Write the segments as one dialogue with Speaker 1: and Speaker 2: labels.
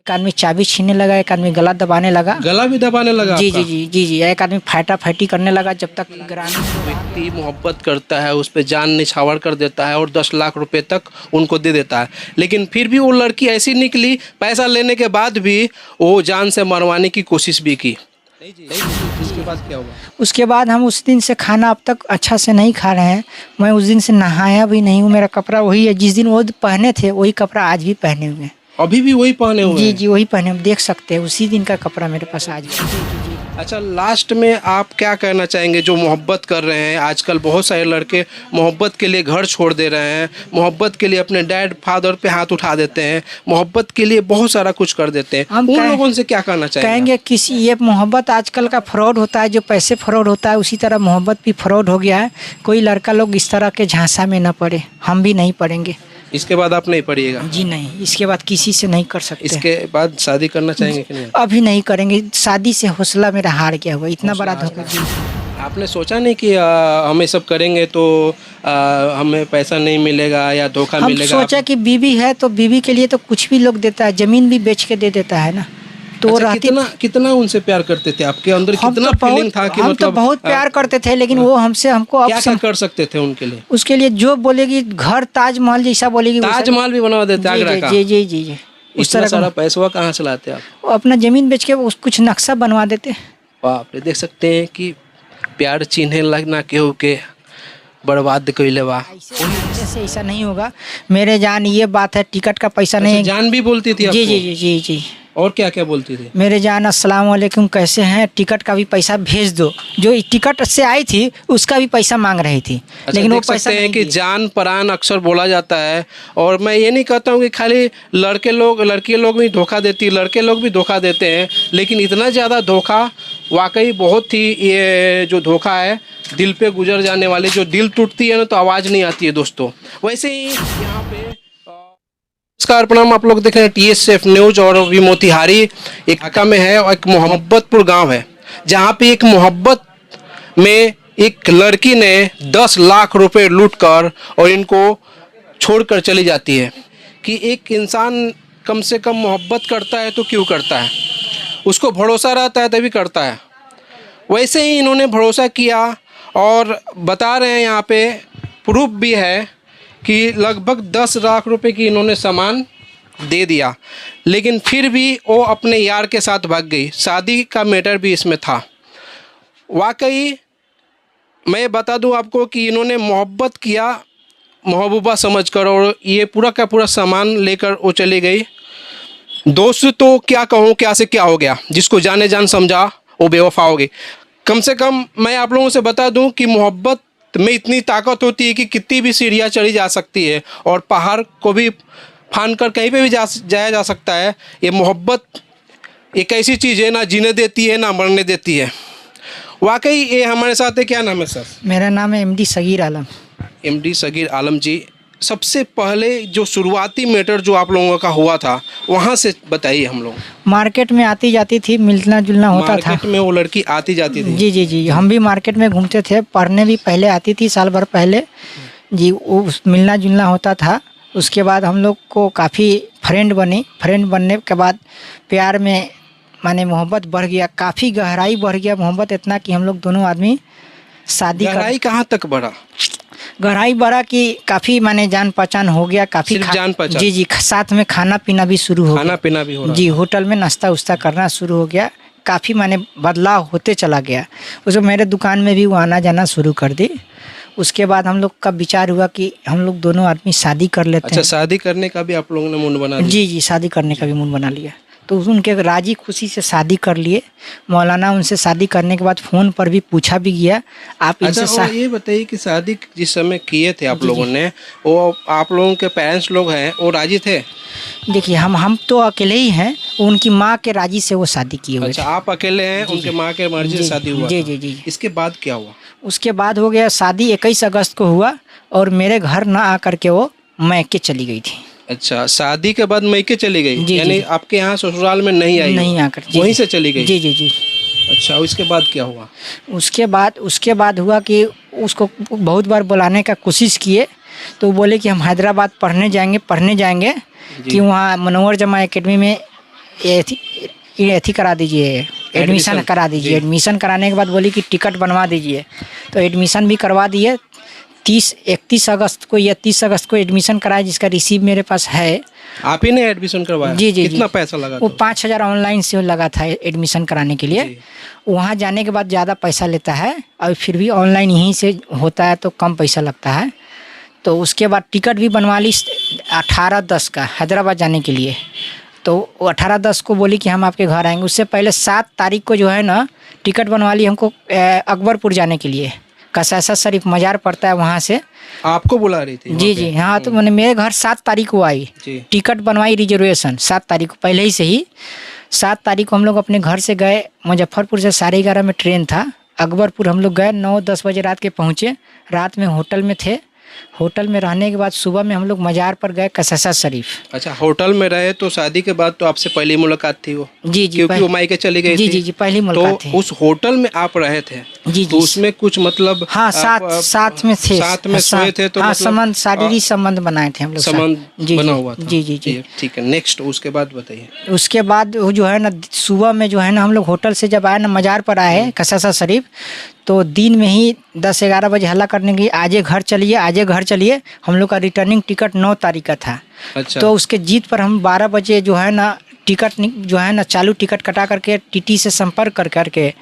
Speaker 1: एक आदमी चाबी छीनने लगा, एक आदमी गला दबाने लगा।
Speaker 2: गला भी दबाने लगा
Speaker 1: जी
Speaker 2: आपका?
Speaker 1: जी जी जी जी एक आदमी फाइटी करने लगा जब तक ग्रामीण
Speaker 2: व्यक्ति मोहब्बत करता है, उस पर जान निछावर कर देता है और 10 लाख रुपए तक उनको दे देता है, लेकिन फिर भी वो लड़की ऐसी निकली, पैसा लेने के बाद भी वो जान से मरवाने की कोशिश भी की। इसके बाद क्या हुआ?
Speaker 1: उसके बाद हम उस दिन से खाना अब तक अच्छा से नहीं खा रहे हैं। मैं उस दिन से नहाया भी नहीं हूँ। मेरा कपड़ा वही है, जिस दिन वो पहने थे वही कपड़ा आज भी पहने हुए हैं।
Speaker 2: अभी भी वही पहने हुए
Speaker 1: जी
Speaker 2: हैं?
Speaker 1: जी वही पहने, हम देख सकते हैं उसी दिन का कपड़ा मेरे पास आज भी।
Speaker 2: अच्छा, लास्ट में आप क्या कहना चाहेंगे जो मोहब्बत कर रहे हैं? आजकल बहुत सारे लड़के मोहब्बत के लिए घर छोड़ दे रहे हैं, मोहब्बत के लिए अपने डैड फादर पे हाथ उठा देते हैं, मोहब्बत के लिए बहुत सारा कुछ कर देते हैं,
Speaker 1: हम
Speaker 2: उन लोगों से क्या कहना चाहेंगे?
Speaker 1: कहेंगे किसी ये मोहब्बत आजकल का फ्रॉड होता है, जो पैसे फ्रॉड होता है उसी तरह मोहब्बत भी फ्रॉड हो गया है। कोई लड़का लोग इस तरह के झांसा में न पड़े, हम भी नहीं पड़ेंगे।
Speaker 2: इसके बाद आप नहीं पढ़िएगा?
Speaker 1: जी नहीं, इसके बाद किसी से नहीं कर सकते।
Speaker 2: इसके बाद शादी करना चाहेंगे कि नहीं?
Speaker 1: अभी नहीं करेंगे, शादी से हौसला मेरा हार गया हुआ, इतना बड़ा धोखा। जी
Speaker 2: आपने सोचा नहीं कि हम ये सब करेंगे तो हमें पैसा नहीं मिलेगा या धोखा
Speaker 1: हम
Speaker 2: मिलेगा?
Speaker 1: सोचा कि बीवी है तो बीवी के लिए तो कुछ भी लोग देता है, जमीन भी बेच के दे देता है ना। तो
Speaker 2: अच्छा,
Speaker 1: रहती
Speaker 2: कितना उनसे प्यार करते थे? आपके अंदर
Speaker 1: हम
Speaker 2: कितना
Speaker 1: तो
Speaker 2: फीलिंग था कि
Speaker 1: हम तो
Speaker 2: मतलब
Speaker 1: बहुत प्यार करते थे, लेकिन वो हमको अब
Speaker 2: क्या कर सकते थे उनके लिए?
Speaker 1: उसके लिए जो बोलेगी, घर ताजमहल जैसा बोलेगी
Speaker 2: ताजमहल भी बनवा देते आगरा का?
Speaker 1: जी जी जी जी उस
Speaker 2: इतना
Speaker 1: तरह
Speaker 2: सारा
Speaker 1: का।
Speaker 2: पैसा कहाँ से लाते आप?
Speaker 1: वो अपना जमीन बेच के कुछ नक्शा बनवा देते।
Speaker 2: बाप रे, देख सकते हैं कि प्यार चिन्हे लगना केहू के बर्बाद कइले बा।
Speaker 1: ऐसे ऐसा नहीं होगा मेरे जान, ये बात है, टिकट का पैसा नहीं।
Speaker 2: अच्छा, जान भी बोलती थी आपको?
Speaker 1: जी जी जी जी जी
Speaker 2: और क्या क्या बोलती थी?
Speaker 1: मेरे जान अस्सलाम वालेकुम, कैसे हैं, टिकट का भी पैसा भेज दो। जो टिकट से आई थी उसका भी पैसा मांग रही थी।
Speaker 2: अच्छा,
Speaker 1: लेकिन वो
Speaker 2: देख
Speaker 1: पैसा
Speaker 2: सकते हैं
Speaker 1: नहीं
Speaker 2: कि
Speaker 1: दी।
Speaker 2: जान परान अक्सर बोला जाता है, और मैं ये नहीं कहता हूँ कि खाली लड़के लोग भी धोखा देती, लड़के लोग भी धोखा देते हैं, लेकिन इतना ज़्यादा धोखा वाकई बहुत ही, ये जो धोखा है दिल पे गुजर जाने वाले, जो दिल टूटती है ना तो आवाज़ नहीं आती है दोस्तों। वैसे ही यहाँ पे नमस्कार प्रणाम, आप लोग देख रहे हैं TSF न्यूज, और अभी मोतिहारी एक इलाका में है और एक मोहब्बतपुर गांव है, जहां पे एक मोहब्बत में एक लड़की ने 10 लाख रुपए लूटकर और इनको छोड़कर चली जाती है। कि एक इंसान कम से कम मोहब्बत करता है तो क्यों करता है, उसको भरोसा रहता है तभी करता है। वैसे ही इन्होंने भरोसा किया, और बता रहे हैं यहाँ पे प्रूफ भी है कि लगभग 10 लाख रुपए की इन्होंने सामान दे दिया, लेकिन फिर भी वो अपने यार के साथ भाग गई। शादी का मैटर भी इसमें था। वाकई मैं बता दूं आपको कि इन्होंने मोहब्बत किया महबूबा समझकर, और ये पूरा का पूरा सामान लेकर वो चली गई। दोस्त तो क्या कहूँ, क्या से क्या हो गया, जिसको जाने जान समझा वो बेवफा हो गई। कम से कम मैं आप लोगों से बता दूं कि मोहब्बत में इतनी ताकत होती है कि कितनी भी सीढ़ियाँ चढ़ी जा सकती है, और पहाड़ को भी फांद कर कहीं पे भी जाया जा सकता है। ये मोहब्बत एक ऐसी चीज़ है, ना जीने देती है ना मरने देती है। वाकई ये हमारे साथ है। क्या नाम है सर?
Speaker 1: मेरा नाम है MD सगीर आलम।
Speaker 2: MD सगीर आलम जी, सबसे पहले जो शुरुआती मैटर जो आप लोगों का हुआ था वहाँ से बताइए। हम लोग
Speaker 1: मार्केट में आती जाती थी, मिलना जुलना होता था।
Speaker 2: मार्केट में वो लड़की आती जाती थी?
Speaker 1: जी जी जी हम भी मार्केट में घूमते थे, पढ़ने भी पहले आती थी, साल भर पहले जी। वो मिलना जुलना होता था। उसके बाद हम लोग को काफ़ी फ्रेंड बनने के बाद प्यार में माने मोहब्बत बढ़ गया, काफ़ी गहराई बढ़ गया मोहब्बत, इतना कि हम लोग दोनों आदमी शादी
Speaker 2: गहराई कहाँ तक बढ़ा?
Speaker 1: गहराई बढ़ा कि काफ़ी माने जान पहचान हो गया, काफ़ी
Speaker 2: जान पहचान?
Speaker 1: जी जी साथ में खाना पीना भी शुरू हो गया।
Speaker 2: खाना पीना भी हो रहा?
Speaker 1: जी, होटल में नाश्ता उस्ता करना शुरू हो गया। काफ़ी माने बदलाव होते चला गया। उसमें मेरे दुकान में भी वो आना जाना शुरू कर दी। उसके बाद हम लोग का विचार हुआ कि हम लोग दोनों आदमी शादी कर लेते हैं।
Speaker 2: अच्छा, शादी करने का भी आप लोगों ने मन बना लिया?
Speaker 1: जी जी शादी करने का भी मन बना लिया। तो उनके राजी खुशी से शादी कर लिए। मौलाना उनसे शादी करने के बाद फ़ोन पर भी पूछा भी गया आप इनसे।
Speaker 2: अच्छा, ये बताइए कि शादी जिस समय किए थे आप लोगों ने, वो आप लोगों के पेरेंट्स लोग हैं वो राजी थे?
Speaker 1: देखिए हम तो अकेले ही हैं, उनकी माँ के राजी से वो शादी किए हुए।
Speaker 2: अच्छा, आप अकेले हैं, उनके माँ के मर्जी से शादी हुआ?
Speaker 1: जी जी जी।
Speaker 2: इसके बाद क्या हुआ?
Speaker 1: उसके बाद हो गया शादी 21 अगस्त को हुआ, और मेरे घर ना आकर के वो मैके चली गई थी।
Speaker 2: अच्छा, शादी के बाद मैके चली गई?
Speaker 1: जी,
Speaker 2: यानी
Speaker 1: जी।
Speaker 2: आपके यहाँ ससुराल में नहीं आई?
Speaker 1: नहीं आकर
Speaker 2: वहीं से चली गई?
Speaker 1: जी जी जी।
Speaker 2: अच्छा, उसके बाद क्या हुआ?
Speaker 1: उसके बाद हुआ कि उसको बहुत बार बुलाने का कोशिश किए, तो वो बोले कि हम हैदराबाद पढ़ने जाएंगे कि वहाँ मनोवर जमा एकेडमी में एथी करा दीजिए, एडमिशन करा दीजिए। एडमिशन कराने के बाद बोली कि टिकट बनवा दीजिए, तो एडमिशन भी करवा दिए। 31 अगस्त को या 30 अगस्त को एडमिशन कराया, जिसका रिसीव मेरे पास है।
Speaker 2: आप ही ने एडमिशन करवाया?
Speaker 1: जी जी।
Speaker 2: कितना पैसा लगा?
Speaker 1: वो 5,000 ऑनलाइन से लगा था एडमिशन कराने के लिए। वहाँ जाने के बाद ज़्यादा पैसा लेता है, और फिर भी ऑनलाइन यहीं से होता है तो कम पैसा लगता है। तो उसके बाद टिकट भी बनवा ली 18/10 का हैदराबाद जाने के लिए। तो 18/10 को बोली कि हम आपके घर आएंगे। उससे पहले 7 तारीख को जो है ना टिकट बनवा ली हमको अकबरपुर जाने के लिए। कसासा शरीफ मज़ार पड़ता है, वहाँ से
Speaker 2: आपको बुला रही थी?
Speaker 1: जी जी हाँ। तो मैंने मेरे घर 7 तारीख को आई, टिकट बनवाई रिजर्वेशन 7 तारीख को पहले ही से ही। 7 तारीख को हम लोग अपने घर से गए, मुजफ्फरपुर से 11:30 में ट्रेन था। अकबरपुर हम लोग गए, 9-10 बजे रात के पहुँचे। रात में होटल में थे। होटल में रहने के बाद सुबह में हम लोग मज़ार पर गए कसासा शरीफ।
Speaker 2: अच्छा, होटल में रहे तो शादी के बाद तो आपसे पहली मुलाकात थी वो?
Speaker 1: जी जी,
Speaker 2: क्योंकि वो मायके चली गई
Speaker 1: जी
Speaker 2: थी।
Speaker 1: जी जी पहली मुलाकात थी।
Speaker 2: तो उस होटल में आप रहे थे?
Speaker 1: जी
Speaker 2: तो
Speaker 1: जी।
Speaker 2: उसमें कुछ मतलब
Speaker 1: हाँ, साथ में थे,
Speaker 2: साथ में सोए थे तो
Speaker 1: हाँ,
Speaker 2: मतलब
Speaker 1: संबंध, शारीरिक संबंध बनाए थे हम लोग।
Speaker 2: संबंध बना हुआ था?
Speaker 1: जी जी जी।
Speaker 2: ठीक है, नेक्स्ट उसके बाद बताइए।
Speaker 1: उसके बाद वो जो है ना सुबह में जो है ना हम लोग होटल से जब आए ना मज़ार पर आए कसासा शरीफ, तो दिन में ही 10-11 बजे हल्ला करने की आजे घर चलिए, आजे घर चलिए। हम लोग का रिटर्निंग टिकट 9 तारीख का था।
Speaker 2: अच्छा।
Speaker 1: तो उसके जीत पर हम 12 बजे जो है ना टिकट जो है ना चालू टिकट कटा करके टीटी से संपर्क करके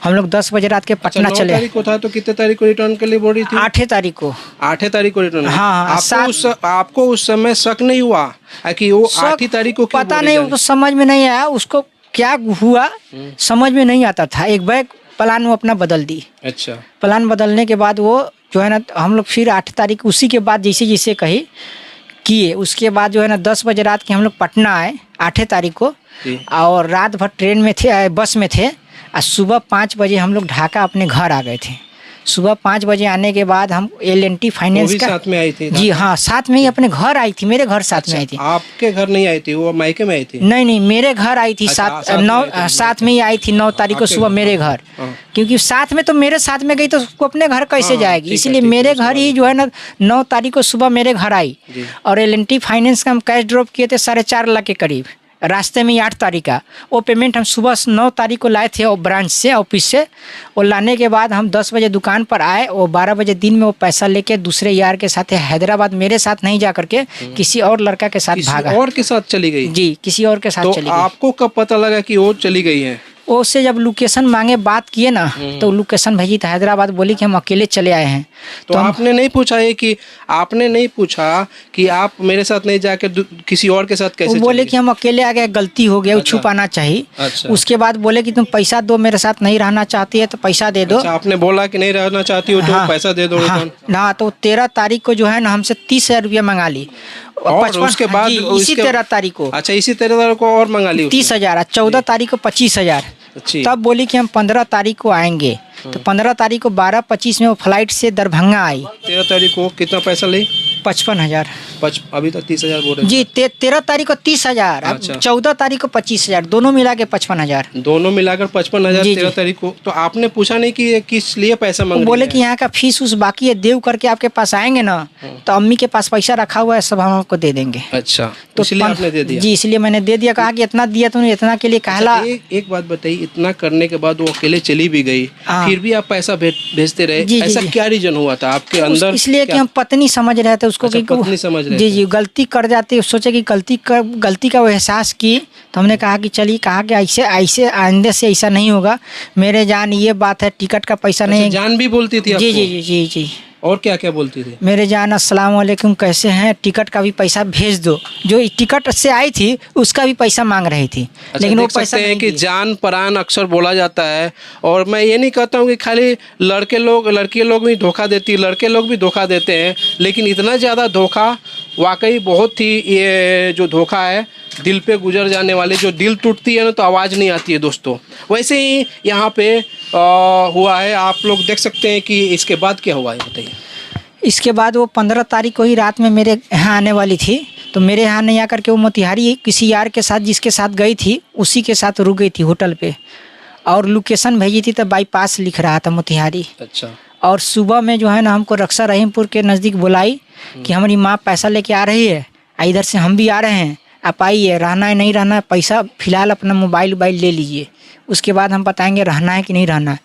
Speaker 1: हम लोग 10 बजे रात के पटना चले।
Speaker 2: 9 तारीख को था तो कितने तारीख को रिटर्न के लिए बोल रही थी?
Speaker 1: 8 तारीख को।
Speaker 2: 8 तारीख को रिटर्न?
Speaker 1: हाँ,
Speaker 2: आपको उस समय शक नहीं हुआ कि वो 8 तारीख को?
Speaker 1: पता नहीं, वो तो समझ में नहीं आया उसको क्या हुआ, समझ में नहीं आता था। एक बैग प्लान वो अपना बदल दी।
Speaker 2: अच्छा।
Speaker 1: प्लान बदलने के बाद वो जो है ना हम लोग फिर 8 तारीख उसी के बाद जैसे जैसे कही किए। उसके बाद जो है ना 10 बजे रात के हम लोग पटना आए 8 तारीख को, और रात भर ट्रेन में थे, बस में थे। और सुबह 5 बजे हम लोग ढाका अपने घर आ गए थे। सुबह 5 बजे आने के बाद हम L&T फाइनेंस का
Speaker 2: साथ में आई थी?
Speaker 1: जी हाँ, साथ में ही अपने घर आई थी, मेरे घर साथ में आई थी।
Speaker 2: आपके घर नहीं आई थी, वो मायके में आई थी?
Speaker 1: नहीं नहीं, मेरे घर आई थी। साथ में ही आई थी 9 तारीख को सुबह मेरे घर। क्योंकि साथ में तो मेरे साथ में गई तो उसको अपने घर कैसे जाएगी, इसलिए मेरे घर ही जो है ना 9 तारीख को सुबह मेरे घर आई। और L&T फाइनेंस का हम कैश ड्रॉप किए थे 4.5 लाख के करीब। रास्ते में ही 8 तारीख का वो पेमेंट हम सुबह 9 तारीख को लाए थे, और ब्रांच से, ऑफिस से। और लाने के बाद हम 10 बजे दुकान पर आए, और 12 बजे दिन में वो पैसा लेके दूसरे यार के साथ हैदराबाद, मेरे साथ नहीं जा करके किसी और लड़का के साथ भागा।
Speaker 2: और के साथ चली गई? जी,
Speaker 1: किसी और के साथ चली गई।
Speaker 2: आपको कब पता लगा कि वो चली गई है?
Speaker 1: उससे जब लोकेशन मांगे, बात किए ना, तो लोकेशन भेजी था हैदराबाद, बोली कि हम अकेले चले आए हैं।
Speaker 2: तो आपने नहीं पूछा है कि आपने नहीं पूछा कि आप मेरे साथ नहीं जाके किसी और के साथ कैसे?
Speaker 1: बोले कि हम अकेले आ गए, गलती हो गया। अच्छा। छुपाना चाहिए। अच्छा। उसके बाद बोले कि तुम पैसा दो, मेरे साथ नहीं रहना चाहती है तो पैसा दे दो।
Speaker 2: अच्छा, आपने बोला कि नहीं रहना चाहती हो तो पैसा दे दो।
Speaker 1: हाँ, तो 13 तारीख को जो है ना हमसे 30,000 रुपया मंगा ली।
Speaker 2: और उसके बाद
Speaker 1: इसी 13 तारीख को।
Speaker 2: अच्छा, इसी 13 तारीख को और मंगा ली
Speaker 1: 30,000। 14 तारीख को 25,000। तब बोली कि हम 15 तारीख को आएंगे। तो 15 तारीख को 12:25 में वो फ्लाइट से दरभंगा आई।
Speaker 2: 13 तारीख को कितना पैसा ली?
Speaker 1: 55,000।
Speaker 2: अभी तक 30,000 बोल रहे
Speaker 1: जी। 13 तारीख को 30,000। अच्छा। 14 तारीख को 25,000, दोनों मिला के 55,000।
Speaker 2: दोनों मिलाकर 55,000 13 तारीख को। तो आपने पूछा नहीं कि किस लिए पैसा मांग रही है?
Speaker 1: बोले कि यहाँ का फीस उस बाकी है, देव करके आपके पास आएंगे ना, तो अम्मी के पास पैसा रखा हुआ है, सब हम आपको दे देंगे।
Speaker 2: अच्छा, तो इसलिए आपने दे दिया?
Speaker 1: जी, इसलिए मैंने दे दिया। कहा कि इतना दिया तुमने, इतना के लिए कहला।
Speaker 2: एक बात बताइए, इतना करने के बाद वो अकेले चली भी गई, फिर भी आप पैसा भेजते रहे, ऐसा क्या रीजन हुआ था आपके अंदर?
Speaker 1: इसलिए कि हम पत्नी समझ रहे थे उसको।
Speaker 2: पत्नी समझ रहे?
Speaker 1: जी जी, गलती कर जाती, सोचे कि गलती का वो एहसास की। तो हमने कहा कि चलिए, कहा कि ऐसे आइंदे से ऐसा नहीं होगा। मेरे जान, ये बात है, टिकट का पैसा नहीं।
Speaker 2: जान भी बोलती थी?
Speaker 1: जी जी जी जी जी।
Speaker 2: और क्या क्या बोलती थी? मेरे
Speaker 1: जान, अस्सलाम वालेकुम, कैसे हैं, टिकट का भी पैसा भेज दो। जो टिकट से आई थी उसका भी पैसा मांग रही थी।
Speaker 2: अच्छा,
Speaker 1: लेकिन वो पैसा
Speaker 2: है कि जान परान अक्सर बोला जाता है। और मैं ये नहीं कहता हूँ कि खाली लड़के लोग भी धोखा देती है, लड़के लोग भी धोखा देते हैं, लेकिन इतना ज़्यादा धोखा वाकई बहुत ही, ये जो धोखा है दिल पे गुजर जाने वाली, जो दिल टूटती है ना तो आवाज़ नहीं आती है दोस्तों। वैसे ही यहाँ पे हुआ है, आप लोग देख सकते हैं कि इसके बाद क्या हुआ है, बताइए। इसके बाद वो 15 तारीख को ही रात में मेरे यहाँ आने वाली थी। तो मेरे यहाँ नहीं आकर के वो मोतिहारी किसी यार के साथ, जिसके साथ गई थी, उसी के साथ रुक गई थी होटल पे। और लोकेशन भेजी थी तो बाईपास लिख रहा था मोतिहारी। अच्छा। और सुबह में जो है ना हमको रक्षा रहीमपुर के नज़दीक बुलाई कि हमारी माँ पैसा लेके आ रही है, इधर से हम भी आ रहे हैं,
Speaker 1: आप आइए, रहना है नहीं रहना है, पैसा फ़िलहाल अपना मोबाइल वोबाइल ले लीजिए, उसके बाद हम बताएंगे रहना है कि नहीं रहना है।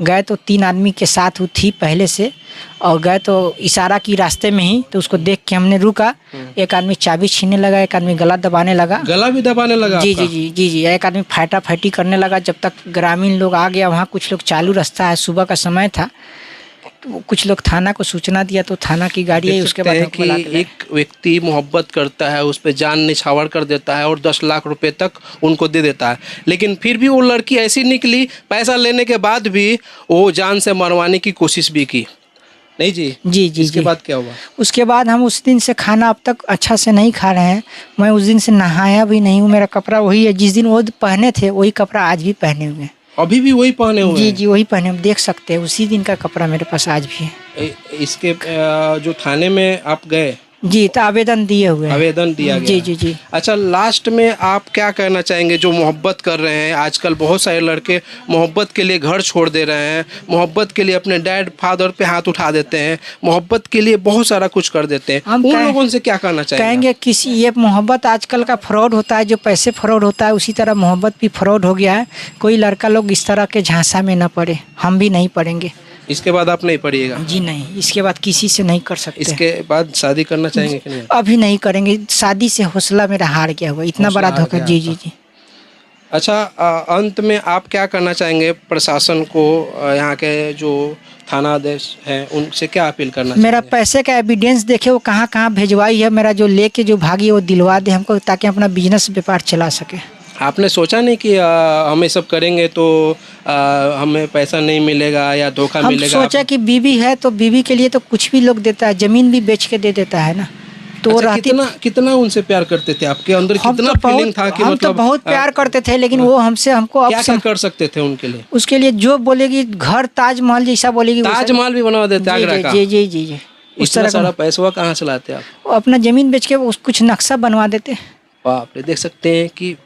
Speaker 1: गए तो 3 आदमी के साथ वो थी पहले से, और गए तो इशारा की रास्ते में ही, तो उसको देख के हमने रुका। एक आदमी चाबी छीनने लगा, एक आदमी गला दबाने लगा।
Speaker 2: गला भी दबाने लगा
Speaker 1: जी
Speaker 2: आपका?
Speaker 1: जी जी जी जी, एक आदमी फाटा फाटी करने लगा। जब तक ग्रामीण लोग आ गया, वहाँ कुछ लोग चालू रास्ता है, सुबह का समय था, तो कुछ लोग थाना को सूचना दिया, तो थाना की गाड़ी आई,
Speaker 2: देख
Speaker 1: उसके
Speaker 2: सकते
Speaker 1: बाद
Speaker 2: हैं
Speaker 1: हमको बुला के
Speaker 2: कि
Speaker 1: लाए।
Speaker 2: एक व्यक्ति मोहब्बत करता है, उस पर जान निछावर कर देता है और 10 लाख रुपए तक उनको दे देता है, लेकिन फिर भी वो लड़की ऐसी निकली, पैसा लेने के बाद भी वो जान से मरवाने की कोशिश भी की। नहीं जी?
Speaker 1: जी जी
Speaker 2: इसके
Speaker 1: जी।
Speaker 2: बाद क्या हुआ?
Speaker 1: उसके बाद हम उस दिन से खाना अब तक अच्छा से नहीं खा रहे हैं। मैं उस दिन से नहाया भी नहीं हूँ। मेरा कपड़ा वही है, जिस दिन वो पहने थे वही कपड़ा आज भी पहने हुए हैं।
Speaker 2: अभी भी वही पहने हुए
Speaker 1: जी
Speaker 2: हैं?
Speaker 1: जी, वही पहने, हम देख सकते हैं, उसी दिन का कपड़ा मेरे पास आज भी है।
Speaker 2: इसके जो थाने में आप गए,
Speaker 1: जी, तो आवेदन दिए हुए हैं।
Speaker 2: आवेदन दिया गया
Speaker 1: जी
Speaker 2: है।
Speaker 1: जी जी।
Speaker 2: अच्छा, लास्ट में आप क्या कहना चाहेंगे जो मोहब्बत कर रहे हैं? आजकल बहुत सारे लड़के मोहब्बत के लिए घर छोड़ दे रहे हैं, मोहब्बत के लिए अपने डैड फादर पे हाथ उठा देते हैं, मोहब्बत के लिए बहुत सारा कुछ कर देते हैं,
Speaker 1: हम
Speaker 2: उन लोगों से क्या कहना चाहेंगे?
Speaker 1: कहेंगे किसी, ये मोहब्बत आजकल का फ्रॉड होता है, जो पैसे फ्रॉड होता है, उसी तरह मोहब्बत भी फ्रॉड हो गया है। कोई लड़का लोग इस तरह के झांसा में न पड़े, हम भी नहीं पड़ेंगे।
Speaker 2: इसके बाद आप नहीं पढ़िएगा?
Speaker 1: जी नहीं, इसके बाद किसी से नहीं कर सकते।
Speaker 2: इसके बाद शादी करना चाहेंगे कि नहीं?
Speaker 1: अभी नहीं करेंगे, शादी से हौसला मेरा हार गया हुआ, इतना
Speaker 2: हौसला
Speaker 1: बड़ा
Speaker 2: हार
Speaker 1: धोखा।
Speaker 2: गया
Speaker 1: जी
Speaker 2: आपका।
Speaker 1: जी जी।
Speaker 2: अच्छा, अंत में आप क्या करना चाहेंगे प्रशासन को, यहाँ के जो थानाध्यक्ष हैं उनसे क्या अपील करना
Speaker 1: मेरा
Speaker 2: चाहेंगे?
Speaker 1: पैसे का एविडेंस देखे, वो कहाँ कहाँ भेजवाई है, मेरा जो लेके जो भागी है वो दिलवा दे हमको, ताकि अपना बिजनेस व्यापार चला सके।
Speaker 2: आपने सोचा नहीं कि हम ये सब करेंगे तो हमें पैसा नहीं मिलेगा या धोखा
Speaker 1: हम
Speaker 2: मिलेगा?
Speaker 1: सोचा कि बीवी है तो बीवी के लिए तो कुछ भी लोग देता है, जमीन भी बेच के दे देता है ना, तो वो
Speaker 2: अच्छा,
Speaker 1: रहती।
Speaker 2: कितना उनसे प्यार करते थे? आपके अंदर
Speaker 1: हम
Speaker 2: कितना
Speaker 1: तो
Speaker 2: फीलिंग था कि
Speaker 1: हम तो
Speaker 2: मतलब
Speaker 1: बहुत प्यार करते थे, लेकिन वो हमसे हमको
Speaker 2: क्या
Speaker 1: अब
Speaker 2: क्या कर सकते थे उनके लिए?
Speaker 1: उसके लिए जो बोलेगी, घर ताजमहल जैसा बोलेगी, वैसा-
Speaker 2: ताजमहल भी बनवा देते
Speaker 1: जी
Speaker 2: आगरा का?
Speaker 1: जी जी जी जी। उस
Speaker 2: इतना
Speaker 1: तरह
Speaker 2: सारा
Speaker 1: का
Speaker 2: पैसा कहाँ से लाते आप?
Speaker 1: वो अपना जमीन बेच के कुछ नक्शा बनवा देते।
Speaker 2: बाप रे, देख सकते हैं कि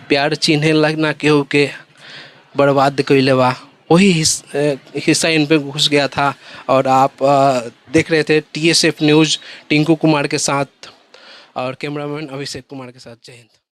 Speaker 2: प्यार चिन्हे लगना केहू के बर्बाद कइले बा, वही हिस्सा इन पे घुस गया था। और आप देख रहे थे TSF न्यूज़ टिंकू कुमार के साथ और कैमरामैन अभिषेक कुमार के साथ। जय हिंद।